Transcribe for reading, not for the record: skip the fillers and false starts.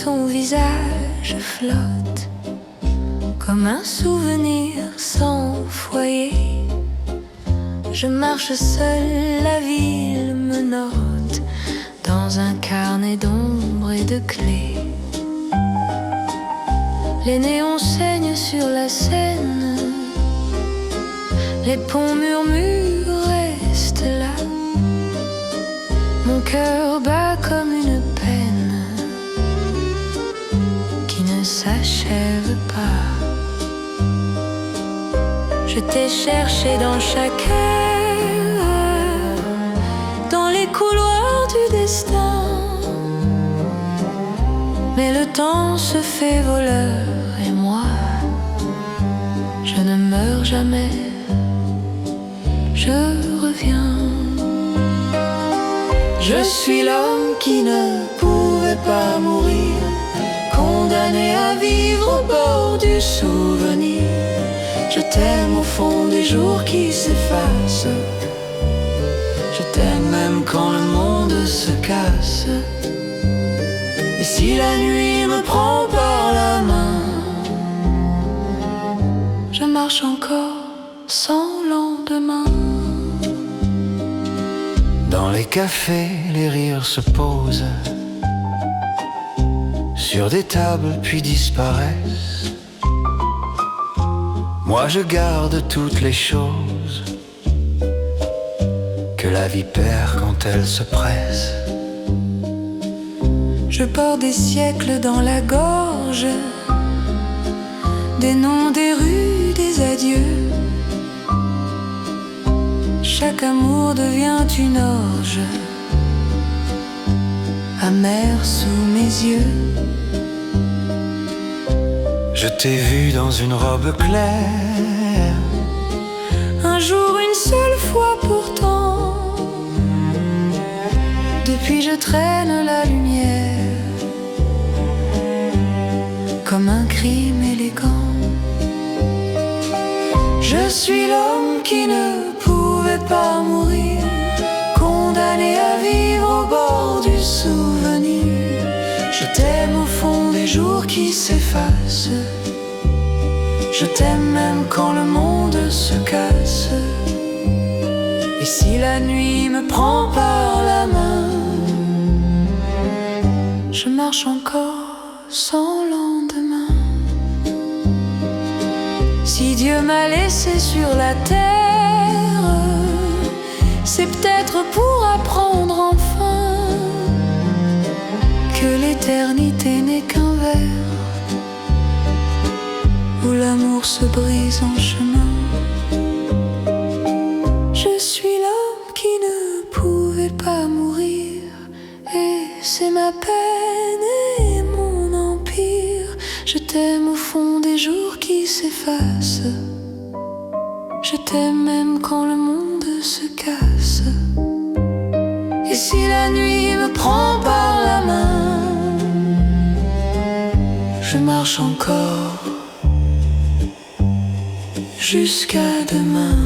ton visage flotte comme un souvenir sans foyer. Je marche seule, la ville me note dans un carnet d'ombre et de clés. Les néons saignent sur la Seine, les ponts murmurent, restent là. Mon cœur bat comme une peine qui ne s'achève pas. Je t'ai cherché dans chaque heure, dans les couloirs du destin. Mais le temps se fait voleur et moi, je ne meurs jamais, je reviens. Je suis l'homme qui ne pouvait pas mourir, condamné à vivre au bord du souvenir. Je t'aime au fond des jours qui s'effacent, je t'aime même quand le monde se casse. Et si la nuit me prend par la main, je marche encore sans lendemain. Dans les cafés, les rires se posent sur des tables puis disparaissent. Moi je garde toutes les choses que la vie perd quand elle se presse. Je porte des siècles dans la gorge, des noms, des rues, des adieux. Chaque amour devient une orge, amère sous mes yeux. Je t'ai vu dans une robe claire, un jour, une seule fois pourtant. Depuis je traîne la lumière comme un crime élégant. Je suis l'homme qui ne pouvait pas mourir, condamné à vivre au bord du souvenir. Je t'aime au fond des jours qui s'effacent, je t'aime même quand le monde se casse. Et si la nuit me prend par la main, je marche encore sans lendemain. Si Dieu m'a laissé sur la terre, c'est peut-être pour apprendre enfin que l'éternité n'est qu'un verre où l'amour se brise en chemin. Je suis l'homme qui ne pouvait pas mourir, et c'est ma peine et mon empire. Je t'aime au fond des jours qui s'effacent, je t'aime même quand le monde se casse. Et si la nuit me prend par la main, je marche encore jusqu'à demain.